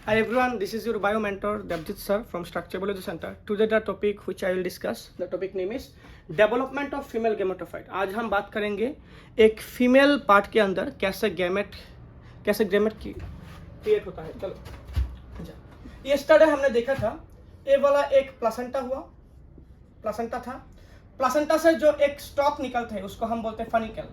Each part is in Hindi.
Hi everyone, this is your bio mentor Devjit sir from Structure Biology Center. Today the topic which I will discuss, the topic name is development of female gametophyte. आज हम बात करेंगे एक फीमेल पार्ट के अंदर कैसे गैमेट क्रिएट होता है। चलो, ये स्टडी हमने देखा था, ये वाला एक प्लासेंटा था। प्लासेंटा से जो एक स्टॉक निकलता है उसको हम बोलते हैं फनिकल।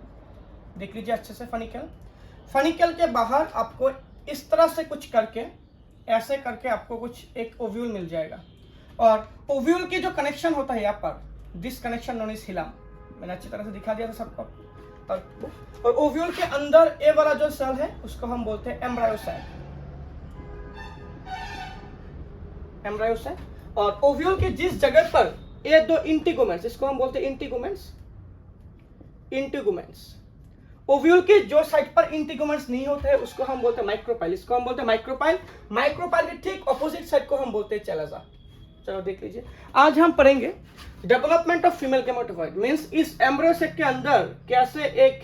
देख लीजिए अच्छे से, फनिकल के बाहर आपको इस तरह से कुछ करके, ऐसे करके आपको कुछ एक ओव्यूल मिल जाएगा। और ओव्यूल की जो कनेक्शन होता है यहाँ पर, this connection known is hilum, मैंने अच्छी तरह से दिखा दिया था सबको। और ओव्यूल के अंदर ये वाला जो सेल है उसको हम बोलते हैं एम्ब्रायोसाइट। और ओव्यूल की जिस जगह पर ये दो इंटीगुमेंट्स, इसको हम बोलते हैं इंटीगुमेंट्स। ओव्यूल के जो साइड पर इंटीगुमेंट्स नहीं होते हैं उसको हम बोलते हैं माइक्रोपाइल। इसको हम बोलते हैं माइक्रोपाइल के ठीक ऑपोजिट साइड को हम बोलते हैं चैलाजा। चलो देख लीजिए, आज हम पढ़ेंगे development of female gametophyte, means इस एम्ब्रियो के अंदर कैसे एक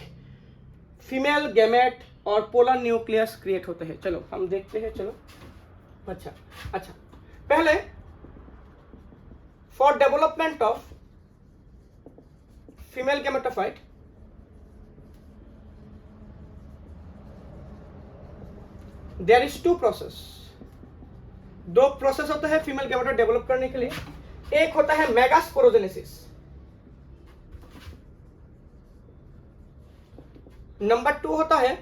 फीमेल गैमेट और पोलर न्यूक्लियस क्रिएट होते हैं। चलो हम देखते हैं। चलो अच्छा पहले for development of female gametophyte there is two process. दो प्रोसेस होता है फीमेल गैमेटोफाइट डेवलप करने के लिए। एक होता है मेगास्पोरोजेनेसिस, नंबर 2 होता है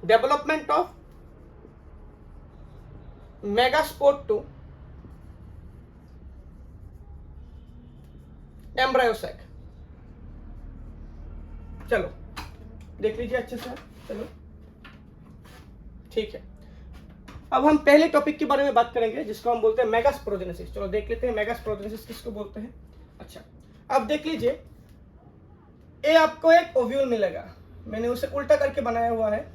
डेवलपमेंट ऑफ मेगास्पोर टू एम्ब्रायोसाइट। चलो देख लीजिए अच्छे से। चलो ठीक है, अब हम पहले टॉपिक के बारे में बात करेंगे जिसको हम बोलते हैं मेगास्पोरोजेनेसिस। चलो देख लेते हैं मेगास्पोरोजेनेसिस किसको बोलते हैं। अच्छा, अब देख लीजिए, ये आपको एक ओव्यूल मिलेगा, मैंने उसे उल्टा करके बनाया हुआ है,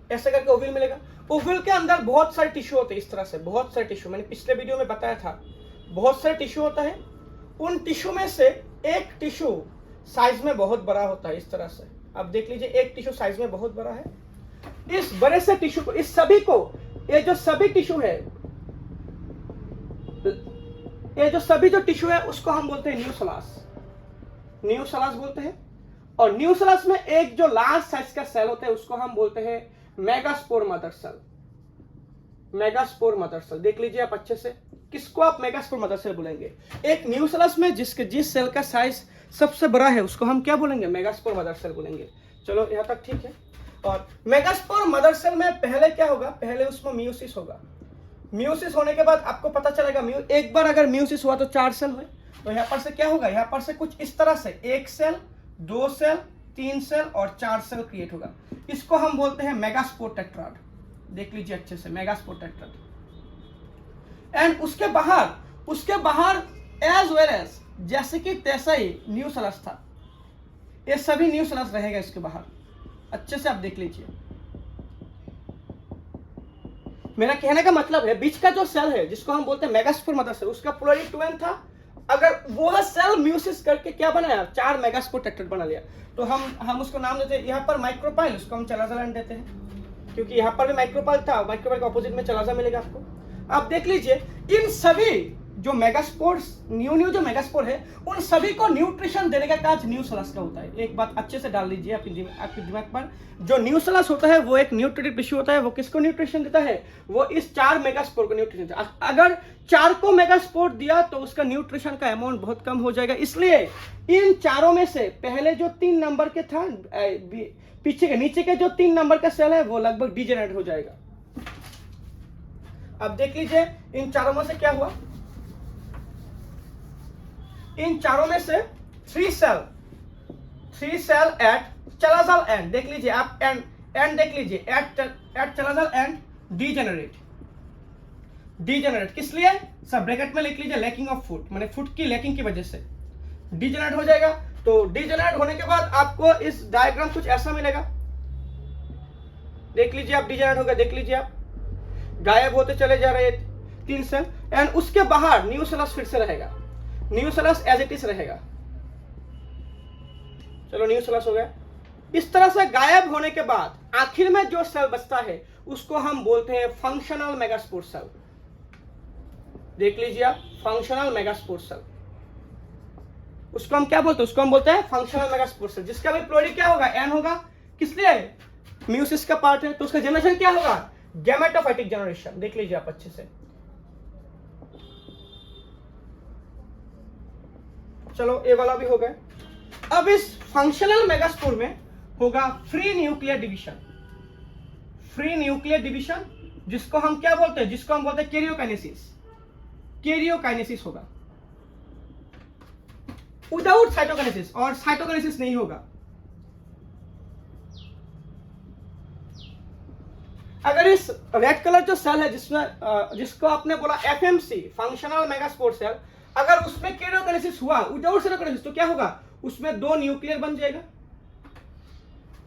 ऐसे करके ओव्यूल मिलेगा। ओव्यूल के अंदर बहुत सारे टिश्यू होते हैं, इस तरह से बहुत सारे टिश्यू, मैंने पिछले वीडियो में बताया था, बहुत सारे टिश्यू होता है। उन टिश्यू में से एक टिश्यू साइज में बहुत बड़ा होता है, इस तरह से। अब देख लीजिए, एक टिश्यू साइज में बहुत बड़ा है। इस बड़े से टिश्यू को, इस सभी को, ये जो सभी टिश्यू है, ये जो सभी जो टिश्यू है उसको हम बोलते हैं न्यूसलास बोलते हैं। और न्यूसलास में एक जो लार्ज साइज का सेल होता है उसको हम बोलते हैं मेगास्पोर मदर सेल। देख लीजिए आप अच्छे से, किसको आप मेगास्पोर मदर सेल बोलेंगे? एक न्यूसलास में जिस सेल का साइज सबसे बड़ा है उसको हम क्या बोलेंगे? मेगास्पोर मदर सेल बोलेंगे। चलो यहाँ तक ठीक है। और मेगास्पोर मदर सेल में पहले क्या होगा? पहले उसमें म्यूसिस होगा। म्यूसिस होने के बाद आपको पता चलेगा, एक बार अगर म्यूसिस हुआ तो 4 सेल हुए। तो यहाँ पर से क्या होगा? यहाँ पर से कुछ इस तरह से 1 सेल, 2 सेल, 3 सेल और 4 सेल क्रिएट होगा। इसको हम बोलते हैं मेगास्पोर टेट्राड। देख लीजिए अच्छे से, मेगास्पोर टेट्राड। एंड उसके बाहर एज वेल एज जैसे कि तैसा ही न्यूसलस था, ये सभी न्यूसलस रहेगा इसके बाहर। अच्छे से आप देख लीजिए, मेरा कहने का मतलब है बीच का जो सेल है जिसको हम बोलते हैं मेगास्पोर मदर सेल, उसका पोलैरिटी 2n था। अगर वो सेल म्यूसिस करके क्या बनाया? 4 मेगास्पोर टेट्राड बना लिया। तो हम उसको नाम देते हैं यहाँ पर माइक्रोपाइल, उसको हम चलाजा देते हैं, क्योंकि यहाँ पर भी माइक्रोपाइल था। माइक्रोपाइल के ऑपोजिट में चलाजा मिलेगा आपको। आप देख लीजिए, इन सभी जो मेगास्पोर्स, न्यू जो मेगास्पोर है, उन सभी को न्यूट्रिशन देने का कार्य न्यूसलस का होता है। एक बात अच्छे से डाल लीजिए आपके दिमाग पर, जो न्यूसलस होता है वो एक न्यूट्रिटिव टिश्यू होता है। वो किसको न्यूट्रिशन देता है? वो इस 4 मेगास्पोर को न्यूट्रिशन देता है। अगर 4 को मेगास्पोर दिया तो उसका न्यूट्रिशन का अमाउंट बहुत कम हो जाएगा। इसलिए इन चारों में से पहले जो 3 नंबर के था, नीचे के जो 3 नंबर का सेल है वो लगभग डिजेनरेट हो जाएगा। अब देख लीजिए, इन चारों में से क्या हुआ? इन चारों में से 3 सेल एट चलाजाल एंड, देख लीजिए आप, एंड देख लीजिए, एट चलाजाल एंड डिजेनरेट। किस लिए? सब ब्रैकेट में लिख लीजिए, लैकिंग ऑफ फूड, माने फूड की लैकिंग की वजह से डिजेनरेट हो जाएगा। तो डिजेनरेट होने के बाद आपको इस डायग्राम कुछ ऐसा मिलेगा। देख लीजिए आप, डिजेनरेट हो गया, देख लीजिए आप, गायब होते चले जा रहे 3 सेल। एंड उसके बाहर न्यूसलस फिर से रहेगा, न्यूसलस एज इट इज रहेगा। चलो न्यूसलस हो गया। इस तरह से गायब होने के बाद आखिर में जो सेल बचता है उसको हम बोलते हैं फंक्शनल मेगास्पोर सेल। देख लीजिए आप, फंक्शनल मेगास्पोर सेल, उसको हम क्या बोलते हैं? उसको हम बोलते हैं फंक्शनल मेगास्पोर सेल, जिसका भी प्लोरी क्या होगा? एन होगा। किस लिए? म्यूसिस का पार्ट है, तो उसका जनरेशन क्या होगा? Gametophytic generation. देख लीजिए आप अच्छे से। चलो ये वाला भी हो गया। अब इस फंक्शनल मेगास्पोर में होगा free nuclear division. Free nuclear division जिसको हम क्या बोलते हैं? जिसको हम बोलते हैं कैरियोकाइनेसिस। कैरियोकाइनेसिस होगा विदाउट साइटोकाइनेसिस, और साइटोकाइनेसिस नहीं होगा। अगर इस रेड कलर जो सेल है जिसमें जिसको आपने बोला एफएमसी फंक्शनल मेगास्पोर सेल, अगर उसमें कैरियोकाइनेसिस हुआ विदाउट साइटोकाइनेसिस तो क्या होगा? उसमें दो न्यूक्लियर बन जाएगा।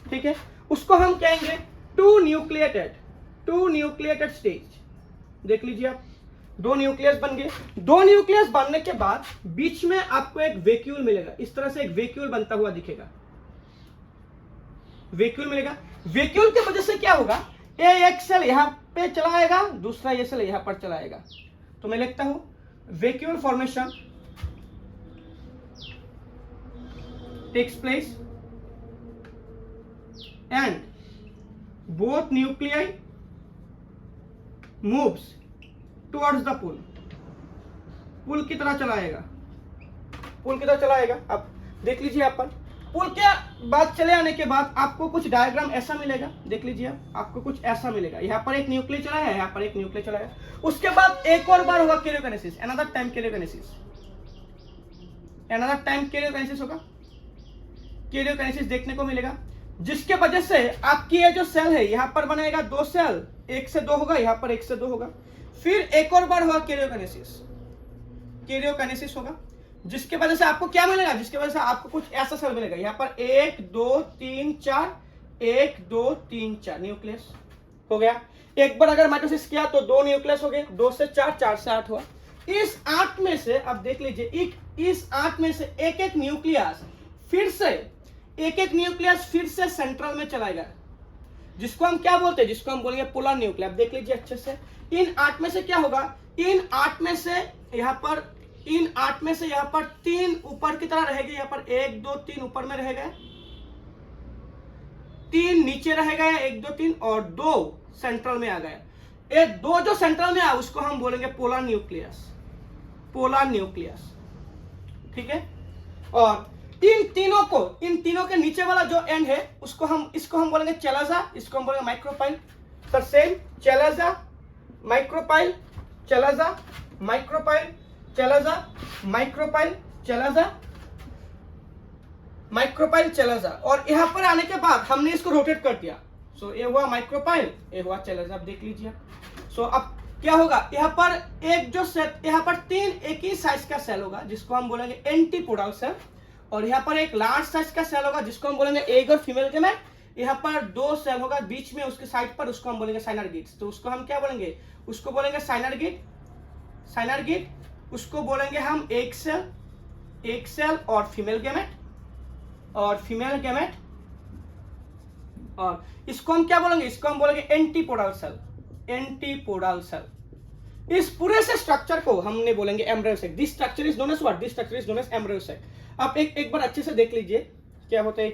ठीक है, उसको हम कहेंगे टू न्यूक्लिएटेड स्टेज। देख लीजिए आप, दो न्यूक्लियस बन गए। दो न्यूक्लियस बनने के बाद बीच में आपको एक वैक्यूल मिलेगा। इस तरह से एक वैक्यूल बनता हुआ दिखेगा, वैक्यूल मिलेगा। वैक्यूल की वजह से क्या होगा? ये एक सेल यहां पे चला आएगा, दूसरा ये सेल यहां पर चला आएगा। तो मैं लिखता हूं vacuole formation takes place and both nuclei moves towards the pole. Pole की तरह चलाएगा, पुल की तरह चलाएगा। अब देख लीजिए आप, पुल के बाद चले आने के बाद आपको कुछ डायग्राम ऐसा मिलेगा। देख लीजिए आप, आपको कुछ ऐसा मिलेगा। यहाँ पर एक न्यूक्लियर चला है, यहाँ पर एक न्यूक्लियर चला है। उसके बाद एक और बार होगा karyokinesis, another time karyokinesis, another time karyokinesis होगा। कैरियोकाइनेसिस देखने को मिलेगा, जिसके वजह से आपकी ये जो सेल है यहाँ पर बनेगा दो सेल, 1 से 2 होगा, यहाँ पर 1 से 2 होगा। फिर एक और बार होगा कैरियोकाइनेसिस, कैरियोकाइनेसिस होगा, जिसके वजह से आपको क्या मिलेगा? जिसके वजह से आपको कुछ ऐसा सेल मिलेगा। यहाँ पर 1 2 3 4, 1 2 3 4 न्यूक्लियस हो गया। एक बार अगर माइटोसिस किया तो 2 न्यूक्लियस हो गए, 2 से 4, 4 से 8 हुआ। इस 8 में से अब देख लीजिए, इस 8 में से एक एक न्यूक्लियस फिर से सेंट्रल में चलाएगा, जिसको हम क्या बोलते हैं? जिसको हम बोलेंगे पोलर न्यूक्लियर। अब देख लीजिए अच्छे से, इन 8 में से क्या होगा? इन 8 में से यहाँ पर 3 ऊपर की तरह रहेगा। यहाँ पर 1 2 3 ऊपर में रहेगा, 3 नीचे रहेगा, 1 2 3, और 2 सेंट्रल में आ गया। ये 2 जो सेंट्रल में आ उसको हम बोलेंगे पोलर न्यूक्लियस, पोलर न्यूक्लियस। ठीक है, और इन तीनों के नीचे वाला जो एंड है इसको हम बोलेंगे चेलाजा, इसको हम बोलेंगे माइक्रोपाइल। तो same chalaza, micropyle, chalaza, micropyle, chalaza, micropyle, chalaza, micropyle, chalaza. और यहां पर आने के बाद हमने इसको रोटेट कर दिया। सो ये हुआ माइक्रोपाइल, ये हुआ चेलाजा। आप देख लीजिए। सो अब क्या होगा? यहाँ पर एक जो सेल, यहाँ पर 3 एक ही साइज का सेल होगा, जिसको हम बोलेंगे एंटीपोडल सेल। और यहाँ पर एक लार्ज साइज का सेल होगा, जिसको हम बोलेंगे एग और फीमेल गेमेट। यहाँ पर 2 सेल होगा बीच में, उसके साइड पर, उसको हम बोलेंगे साइनरगिड्स। तो उसको हम क्या बोलेंगे? उसको बोलेंगे साइनरगिड। उसको बोलेंगे हम एक सेल और फीमेल गेमेट, और इसको हम क्या बोलेंगे? इसको हम बोलेंगे एंटीपोडल सेल। इस पूरे से स्ट्रक्चर को हमने बोलेंगे embryo sac. This structure is known as what? This structure is known as embryo sac. आप एक बार अच्छे से देख लीजिए क्या होता है।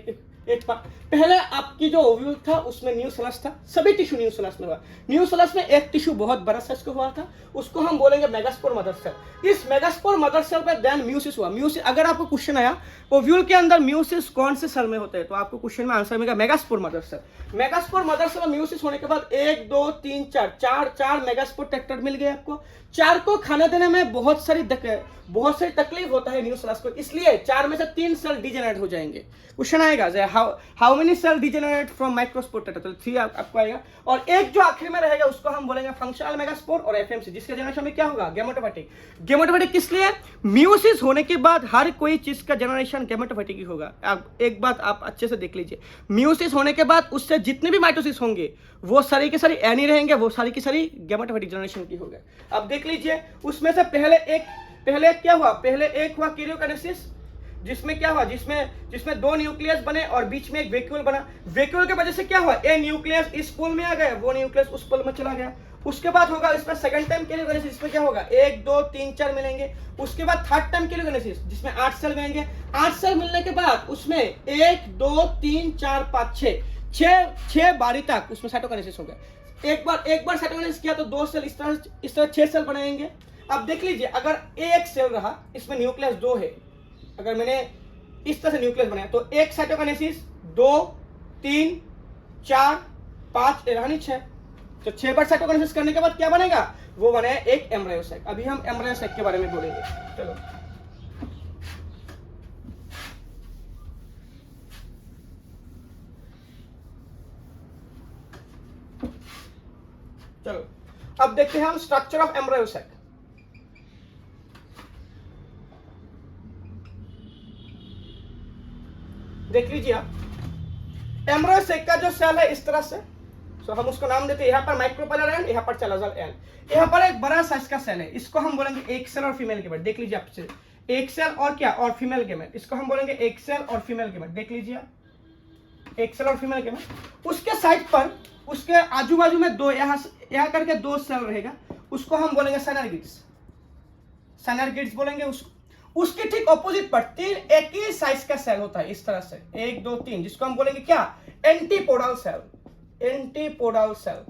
एक बार पहले आपकी जो ओव्यूल था उसमें न्यूसेलस था, सभी टिश्यू न्यूसेलस में हुआ। न्यूसेलस में एक टिश्यू बहुत बड़ा साइज का हुआ था, उसको हम बोलेंगे मेगास्पोर मदर सेल। इस मेगास्पोर मदर सेल पे देन म्यूसिस हुआ। म्यूसिस, अगर आपको क्वेश्चन आया ओव्यूल के अंदर म्यूसिस कौन से सेल में होते हैं, तो आपको क्वेश्चन में आंसर मिलेगा megaspore mother cell. Megaspore mother cell में म्यूसिस होने के बाद 1 2 3 4 मेगास्पोर टेक्टर मिल गए आपको। 4 को खाना देने में बहुत सारी तकलीफ होता है न्यूसेलस को, इसलिए 4 में से 3 सेल डिजेनरेट हो जाएंगे। क्वेश्चन आएगा how many cell degenerate from microspore tetrad, तो 3 आपको आएगा। और एक जो आखिर में रहेगा उसको हम बोलेंगे फंक्शनल मेगास्पोर और एफएमसी, जिसके जनरेशन में क्या होगा? गैमेटोफाइटिक। किस लिए? म्यूसिस होने के बाद हर कोई चीज का जनरेशन गैमेटोफाइटिक ही होगा। एक बात आप अच्छे से देख लीजिए, म्यूसिस होने के बाद उससे जितने भी माइटोसिस होंगे वो सारी की सारी एनी रहेंगे, वो सारी की सारी गैमेटोफाइटिक जनरेशन की होगा। अब देख लीजिए, उसमें से पहले क्या हुआ? पहले एक हुआ कैरियोकाइनेसिस, जिसमें क्या हुआ, जिसमें दो न्यूक्लियस बने और बीच में एक वैक्यूल बना। वैक्यूल की वजह से क्या हुआ, ए न्यूक्लियस इस पोल में आ गया, वो न्यूक्लियस उस पोल में चला गया। उसके बाद होगा इसमें सेकंड टाइम कैलियोजेनेसिस, इसमें क्या होगा 1 2 3 4 मिलेंगे। उसके बाद थर्ड टाइम कैलियोजेनेसिस जिसमें 8 सेल मिलेंगे। 8 सेल मिलने के बाद उसमें 1 2 3 4 5 6 बारी तक उसमें साइटोकाइनेसिस हो गया। एक बार साइटोकाइनेसिस किया तो 2 सेल इस तरह 6 सेल बनेंगे। अब देख लीजिए, अगर एक सेल रहा, इसमें न्यूक्लियस 2 है, अगर मैंने इस तरह से न्यूक्लियस बनाया तो एक साइटोकाइनेसिस 2 3 4 5 यानी 6, तो 6 बार साइटोकाइनेसिस करने के बाद क्या बनेगा, वो बने एक एम्ब्रायो सैक। अभी हम एम्ब्रायो सैक के बारे में बोलेंगे। चलो अब देखते हैं हम स्ट्रक्चर ऑफ एम्ब्रायो सैक। देख लीजिए आप, एम्ब्रायो सैक का जो सेल है इस तरह से, तो हम उसको नाम देते हैं, यहाँ पर माइक्रोपाइलर एंड, यहाँ पर चलाजल एंड। यहाँ पर एक बड़ा साइज का सेल है, इसको हम बोलेंगे एक सेल और फीमेल गेमेट। देख लीजिए आपसे, एक सेल और क्या, और फीमेल गेमेट, इसको हम बोलेंगे एक सेल और फीमेल गेमेट। देख लीजिए आप, एक सेल और फीमेल गेमेट। उसके साइड पर, उसके आजू बाजू में दो, यहाँ करके 2 सेल रहेगा, उसको हम बोलेंगे साइनरगिड्स। साइनरगिड्स बोलेंगे उसको। उसके ठीक ऑपोजिट पर 3 एक ही साइज का सेल होता है इस तरह से, 1 2 3, जिसको हम बोलेंगे क्या, एंटीपोडल सेल। Antipodal cell.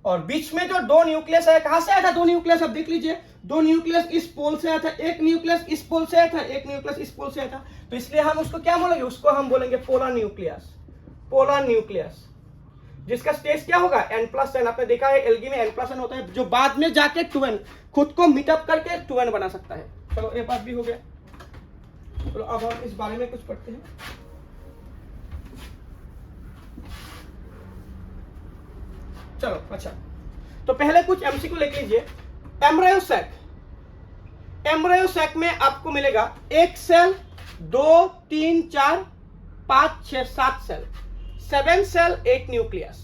और बीच में जो 2 न्यूक्लियस है, कहां से आया था 2 न्यूक्लियस, अब देख लीजिए 2 न्यूक्लियस इस पोल से आया था, एक न्यूक्लियस इस पोल से आया था, एक न्यूक्लियस इस पोल से आया था, तो इसलिए हम उसको क्या बोलेंगे, उसको हम बोलेंगे पोलर न्यूक्लियस। पोलर न्यूक्लियस जिसका स्टेज क्या होगा n+n। आपने देखा है एल्गी में n+n होता है, जो बाद में जाके 2n खुद को मीटअप करके 2n बना सकता है। चलो ये बात भी हो गया। चलो अब हम इस बारे में कुछ पढ़ते हैं। चलो अच्छा, तो पहले कुछ एमसीक्यू लिख लीजिए। एम्ब्रायो सैक, एम्ब्रायो सैक में आपको मिलेगा एक सेल, 2 3 4 5 6 7 सेल, 7 सेल 8 न्यूक्लियस।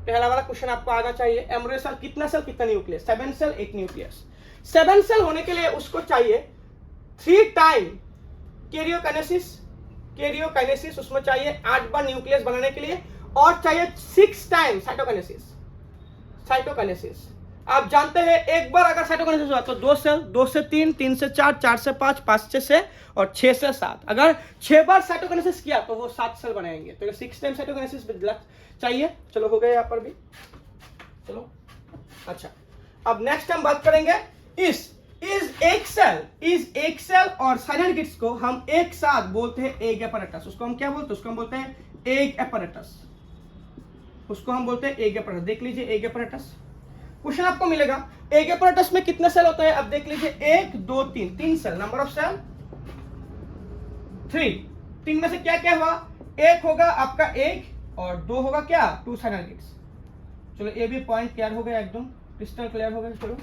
पहला वाला क्वेश्चन आपको आना चाहिए, एम्ब्रायो सेल कितना सेल कितना न्यूक्लियस, 7 सेल 8 न्यूक्लियस। 7 सेल होने के लिए उसको चाहिए 3 टाइम कैरियोकाइनेसिस। कैरियोकाइनेसिस उसमें चाहिए 8 बार न्यूक्लियस बनाने के लिए, और चाहिए 6 टाइम साइटोकाइनेसिस। साइटोकाइनेसिस आप जानते हैं, एक बार अगर साइटोकाइनेसिस हुआ तो 2 सेल, 2 से 3, 3 से 4, 4 से 5, 5 से 6 और 6 से 7। अगर 6 बार साइटोकाइनेसिस किया तो वो 7 सेल बनाएंगे, तो 6 टाइम साइटोकाइनेसिस चाहिए। चलो हो गया यहाँ पर भी। चलो अच्छा, अब नेक्स्ट हम बात करेंगे इज एक सेल और साइनरगिड्स को हम एक साथ बोलते हैं एग एपैरेटस। उसको हम क्या बोलते हैं, उसको हम बोलते हैं एग एपैरेटस। उसको हम बोलते हैं एग एपैरेटस। देख लीजिए एग एपैरेटस, क्वेश्चन आपको मिलेगा एग एपैरेटस में कितने सेल होते हैं। अब देख लीजिए 1 2 3 सेल, नंबर ऑफ सेल 3। 3 में से क्या क्या हुआ, एक होगा आपका एग और 2 होगा क्या, 2 साइनरगिड्स। चलो ये भी पॉइंट क्लियर हो गया, एकदम क्रिस्टल क्लियर हो गया। चलो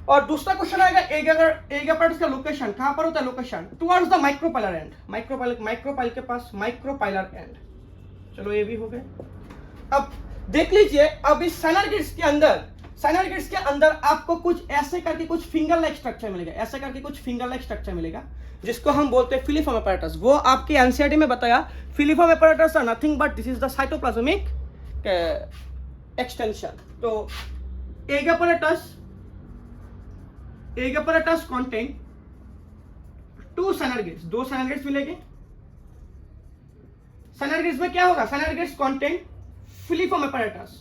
और दूसरा क्वेश्चन आएगा एग एपैरेटस का लोकेशन कहां पर होता है, location towards the micropylar and. Micropyle के पास, माइक्रोपाइलर एंड। चलो ये भी हो गया। अब देख लीजिए, अब इस साइनरगिड्स के अंदर आपको कुछ ऐसे करके कुछ फिंगर लाइक स्ट्रक्चर मिलेगा, ऐसे करके कुछ फिंगर लाइक स्ट्रक्चर मिलेगा, जिसको हम बोलते हैं फिलीफॉर्म एपैरेटस। वो आपके एनसीईआरटी में बताया, filiform apparatus are nothing but this is the cytoplasmic extension. तो egg apparatus contain 2 synergids, 2 synergids मिलेंगे। साइनरगिड्स में क्या होगा, synergids contain filiform apparatus.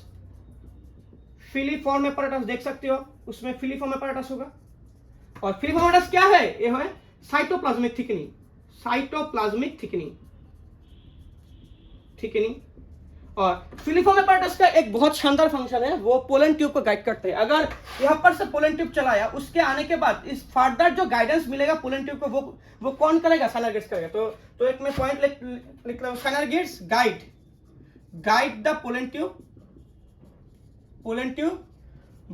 Filiform apparatus देख सकते हो, उसमें फिलीफॉर्म एपैरेटस होगा। और फिलीफॉर्म एपैरेटस क्या है, ये है साइटोप्लाज्मिक थिकनिंग। Cytoplasmic thickening. और फिलीफॉर्म एपैरेटस का एक बहुत शानदार फंक्शन है, वो पोलन ट्यूब को गाइड करते हैं। अगर यहाँ पर से पोलन ट्यूब चलाया, उसके आने के बाद इस फर्दर जो गाइडेंस मिलेगा पोलन ट्यूब को, वो कौन करेगा, साइनरगिड्स करेगा। तो एक मैं पॉइंट लिख रहा हूं, synergids guide the pollen tube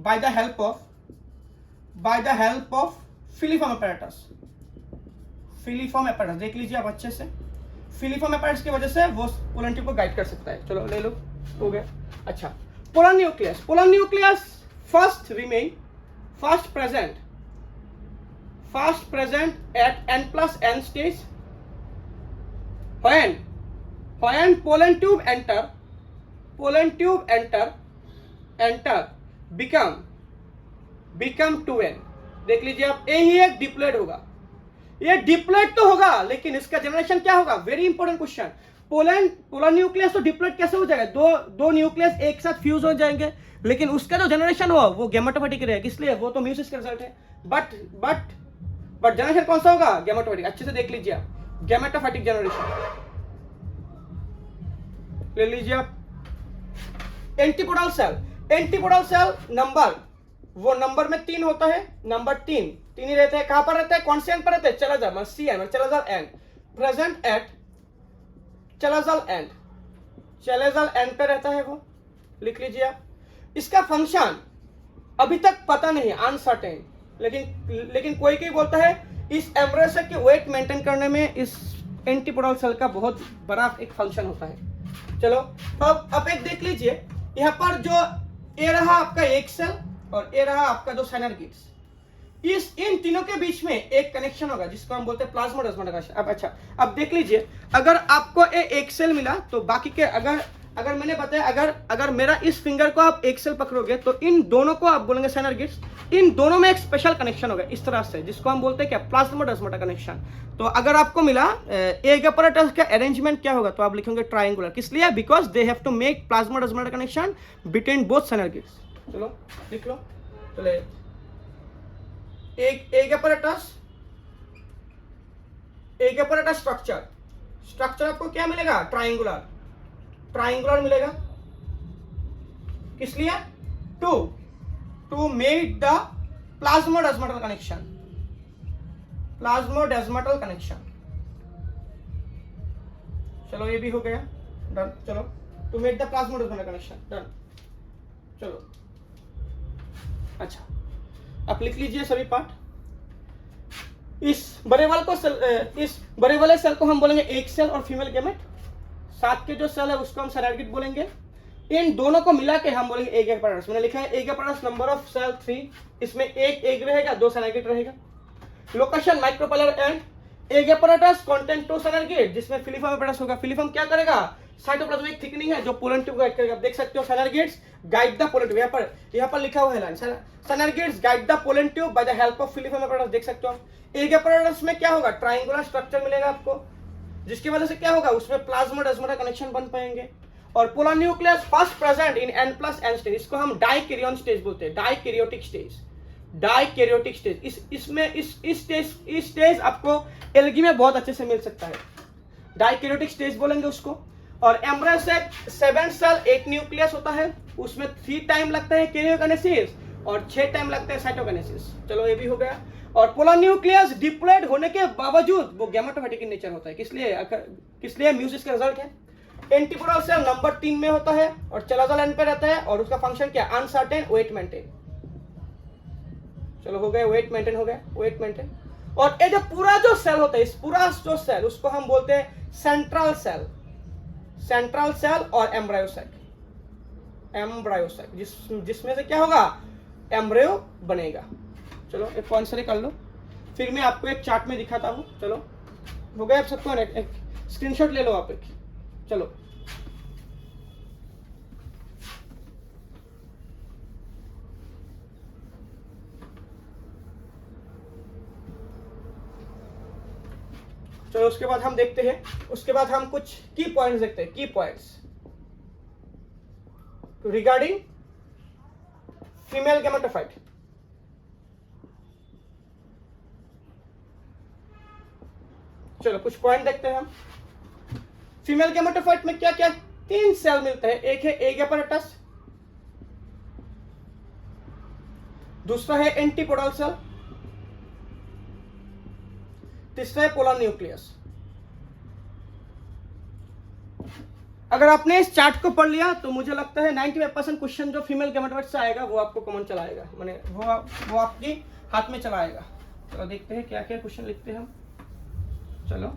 by the help of filiform apparatus. Filiform apparatus देख लीजिए आप अच्छे से, फिलीफॉर्म एपैरेटस की वजह से वो पोलन ट्यूब को गाइड कर सकता है। चलो ले लो, हो गया। अच्छा, polar nucleus first present fast present at n plus n stage when pollen tube enter become 2n। देख लीजिए आप, ए ही एक डिप्लॉयड होगा, ये डिप्लॉयड तो होगा लेकिन इसका जनरेशन क्या होगा, very important question. Polar nucleus तो डिप्लॉयड कैसे हो जाएगा, दो न्यूक्लियस एक साथ फ्यूज हो जाएंगे, लेकिन उसका जो जनरेशन हुआ वो गैमेटोफाइटिक रहेगा, इसलिए वो तो म्यूसिस का रिजल्ट है। बट जनरेशन कौन सा होगा, गैमेटोफाइटिक। अच्छे से देख लीजिए आप, गैमेटोफाइटिक जनरेशन ले लीजिए आप। एंटीपोडल सेल नंबर, वो नंबर में 3 होता है, नंबर 3 ही रहता है। कहां पर रहता है, कॉन्स्टेंट पर रहता है, चलाजाल CN और चलाजाल N, प्रेजेंट एट चलाजाल N पे रहता है वो, लिख लीजिए आप। इसका फंक्शन अभी तक पता नहीं, अनसर्टेन, लेकिन कोई बोलता है इस एम्ब्रेसर की वेट मेंटेन करने में इस एंटीपोडल सेल का बहुत बड़ा एक फंक्शन होता है। चलो अब एक देख लीजिए, यहाँ पर जो ए रहा आपका एक सेल और ए रहा आपका जो सिनर्गिड्स, इन तीनों के बीच में एक कनेक्शन होगा जिसको हम बोलते हैं प्लाज्मोडेस्माटा कनेक्शन। अब अच्छा, अब देख लीजिए, अगर आपको एक सेल मिला तो बाकी के अगर मैंने बताया, अगर मेरा इस फिंगर को आप एक सेल पकड़ोगे तो इन दोनों को आप बोलेंगे सिनर्गिड्स, इन दोनों में एक स्पेशल कनेक्शन होगा इस तरह से, जिसको हम बोलते हैं क्या, प्लाज्मोडेस्माटा कनेक्शन। तो अगर आपको मिला एग apparatus का अरेंजमेंट क्या होगा, तो आप लिखेंगे ट्रायंगुलर। किस लिए, because they have to make plasmodesmata connection between both synergids. चलो लिख लो, चले एग apparatus स्ट्रक्चर आपको क्या मिलेगा, ट्रायंगुलर मिलेगा। किस लिए, to make the plasmodesmatal connection. चलो ये भी हो गया, डन। चलो to make the plasmodesmatal connection, done. चलो अच्छा, आप लिख लीजिए सभी पार्ट। इस बड़े वाले सेल को हम बोलेंगे एक सेल और फीमेल गैमेट, साथ के जो सेल है उसको हम सिनर्गिड बोलेंगे। इन दोनों को मिला के हम बोलेंगे एग apparatus। मैंने लिखा है egg apparatus number of cell 3, इसमें एक एग रहेगा, 2 सिनर्गिड रहेगा। Location micropolar end egg apparatus content 2 synergid, जिसमें फिलिफॉर्म apparatus होगा। फिलिफॉर्म क्या करेगा, साइटोप्लाज्मिक थिकनिंग है जो पोलन ट्यूब गाइड करेगा। देख सकते हो synergids guide the pollen tube, यहाँ पर लिखा हुआ है line, synergids guide the pollen tube by the help of filiform apparatus। देख सकते हो एग apparatus में क्या होगा, ट्रायंगुलर स्ट्रक्चर मिलेगा आपको, जिसकी वजह से क्या होगा, उसमें प्लाज्मोडेस्माटा कनेक्शन बन पाएंगे। और polar nucleus first present in n+n stage, इसको हम डाइकैरियोन स्टेज बोलते हैं, डाइकैरियोटिक स्टेज। इस स्टेज आपको एल्गी में बहुत अच्छे से मिल सकता है, डाइकैरियोटिक स्टेज बोलेंगे उसको। और एम्ब्रायोसाइट 7 सेल 8 न्यूक्लियस होता है, उसमें 3 टाइम लगता है कैरियोकाइनेसिस और 6 टाइम लगता है साइटोकाइनेसिस। चलो ये भी हो गया। और पोलर न्यूक्लियस डिप्लॉयड होने के बावजूद वो गैमेटोफाइटिक इन नेचर होता है। किस लिए म्यूसिस का रिजल्ट है। एंटीपोडल सेल नंबर 3 में होता है और चलाजाल N पे रहता है, और उसका फंक्शन क्या, अनसर्टेन, वेट मेंटेन। चलो हो गया, वेट मेंटेन हो गया, वेट मेंटेन। और ये जो पूरा जो सेल होता है, इस पूरा जो सेल, उसको हम बोलते हैं सेंट्रल सेल और एम्ब्रायोसाइट, जिसमें से क्या होगा, एम्ब्रियो बनेगा। चलो एक आंसर कर लो, फिर मैं आपको एक चार्ट में दिखाता हूँ। चलो हो गया आप सबको, एक स्क्रीनशॉट ले लो आप एक। चलो उसके बाद हम देखते हैं, उसके बाद हम कुछ की पॉइंट्स देखते हैं, की पॉइंट्स रिगार्डिंग फीमेल गैमेटोफाइट। चलो कुछ पॉइंट देखते हैं हम। फीमेल गैमेटोफाइट में क्या क्या 3 सेल मिलते हैं। एक है एग apparatus, दूसरा है एंटीपोडल सेल, तीसरा है पोलर न्यूक्लियस। अगर आपने इस चार्ट को पढ़ लिया तो मुझे लगता है 95% क्वेश्चन जो फीमेल गैमेटोफाइट से आएगा वो आपको कॉमन चला आएगा, माने वो आपकी हाथ में चला आएगा। चलो देखते हैं क्या क्या क्वेश्चन लिखते हैं हम। चलो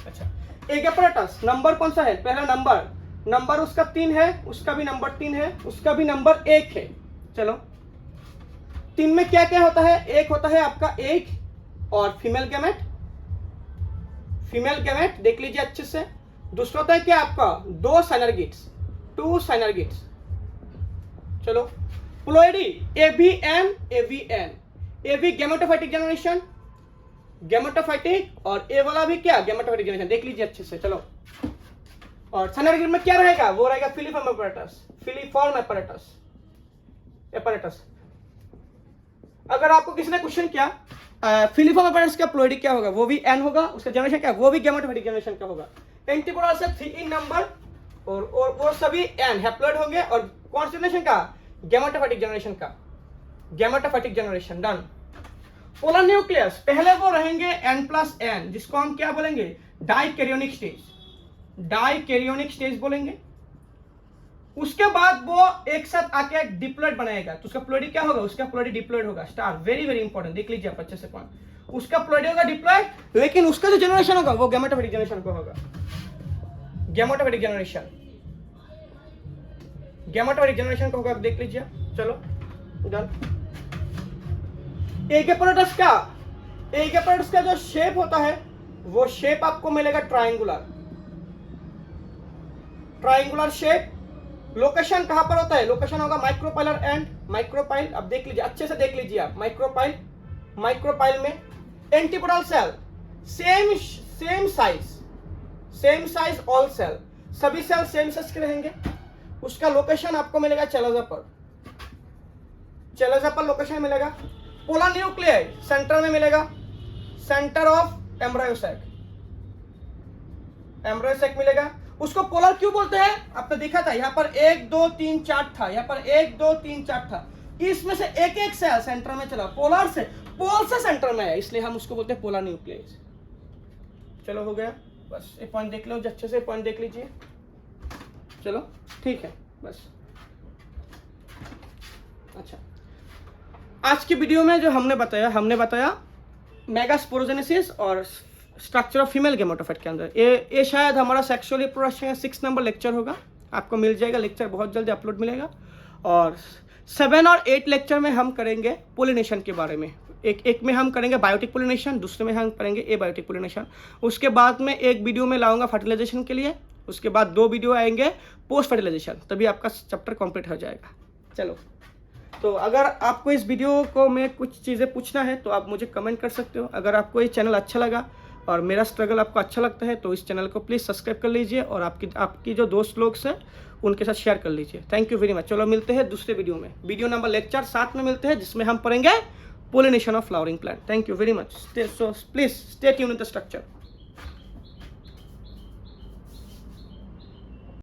अच्छा, एग apparatus नंबर कौन सा है, पहला नंबर उसका 3 है, उसका भी नंबर 3 है, उसका भी नंबर 1 है। चलो 3 में क्या क्या होता है, एक होता है आपका एग और फीमेल गैमेट देख लीजिए अच्छे से। दूसरा होता है क्या आपका 2 साइनर्गिड्स, 2 साइनर्गिड्स। चलो ploidy AVN, AV gametophytic generation, gametophytic, और ए वाला भी क्या गैमेटोफाइटिक जनरेशन, देख लीजिए अच्छे से। चलो और साइनर्गिड में क्या रहेगा, वो रहेगा फिलीफॉर्म एपैरेटस। अगर आपको किसी ने क्वेश्चन किया फिलीफॉर्म एपैरेटस का प्लोइडी क्या होगा, वो भी एन होगा, उसका जनरेशन क्या, वो भी गैमेटोफाइटिक जनरेशन का होगा। एंटीपोडल से 3 इन नंबर और वो सभी एन हैप्लॉइड होंगे, और कौन से जनरेशन का, gametophytic generation. Done. Polar nucleus पहले वो रहेंगे N+N, जिसको हम क्या बोलेंगे, डाइकैरियोनिक स्टेज बोलेंगे। उसके बाद वो एक साथ आके डिप्लॉइड बनाएगा, तो उसका प्लोइडी क्या होगा, उसका प्लोइडी डिप्लॉइड होगा। स्टार वेरी वेरी इंपॉर्टेंट, देख लीजिए आप अच्छे से पॉइंट। उसका प्लोइडी होगा डिप्लॉइड, लेकिन उसका जो जनरेशन होगा वो गैमेटोफाइटिक जनरेशन का होगा। गैमेटोफाइटिक जनरेशन का होगा, देख लीजिए। चलो डन। एक एपैरेटस का जो शेप होता है वो शेप आपको मिलेगा ट्रायंगुलर शेप। लोकेशन कहां पर होता है, लोकेशन होगा माइक्रोपाइलर एंड माइक्रोपाइल। अब देख लीजिए अच्छे से, देख लीजिए आप। माइक्रोपाइल में antipodal cell same size all cell, सभी सेल सेम साइज के रहेंगे। उसका लोकेशन आपको मिलेगा चेलोजापर लोकेशन मिलेगा। पोलर न्यूक्लियाई सेंटर में मिलेगा, सेंटर ऑफ एम्ब्रायोसैक मिलेगा। उसको पोलर क्यों बोलते हैं, आपने देखा था यहाँ पर 1 2 3 4 था, यहाँ पर 1 2 3 4 था, इसमें से एक सेल सेंटर में चला, पोल से सेंटर में है, इसलिए हम उसको बोलते हैं पोलर न्यूक्लियस। चलो हो गया, बस ये पॉइंट देख लो, अच्छे से पॉइंट देख लीजिए। चलो ठीक है, बस। अच्छा, आज की वीडियो में जो हमने बताया मेगास्पोरोजेनेसिस और स्ट्रक्चर ऑफ फीमेल गैमेटोफाइट के अंदर। ये शायद हमारा सेक्सुअल रिप्रोडक्शन का 6 नंबर लेक्चर होगा, आपको मिल जाएगा लेक्चर, बहुत जल्दी अपलोड मिलेगा। और 7 और 8 लेक्चर में हम करेंगे पोलिनेशन के बारे में। एक में हम करेंगे बायोटिक पोलिनेशन, दूसरे में हम करेंगे एबायोटिक पोलिनेशन। उसके बाद में एक वीडियो में लाऊंगा फर्टिलाइजेशन के लिए, उसके बाद 2 वीडियो आएंगे पोस्ट फर्टिलाइजेशन, तभी आपका चैप्टर कंप्लीट हो जाएगा। चलो, तो अगर आपको इस वीडियो को में कुछ चीज़ें पूछना है तो आप मुझे कमेंट कर सकते हो। अगर आपको ये चैनल अच्छा लगा और मेरा स्ट्रगल आपको अच्छा लगता है तो इस चैनल को प्लीज़ सब्सक्राइब कर लीजिए, और आपकी जो दोस्त लोग हैं उनके साथ शेयर कर लीजिए। Thank you very much. चलो मिलते हैं दूसरे वीडियो में, वीडियो नंबर लेक्चर 7 में मिलते हैं, जिसमें हम पढ़ेंगे pollination of flowering plant. Thank you very much. Please stay tuned in the structure.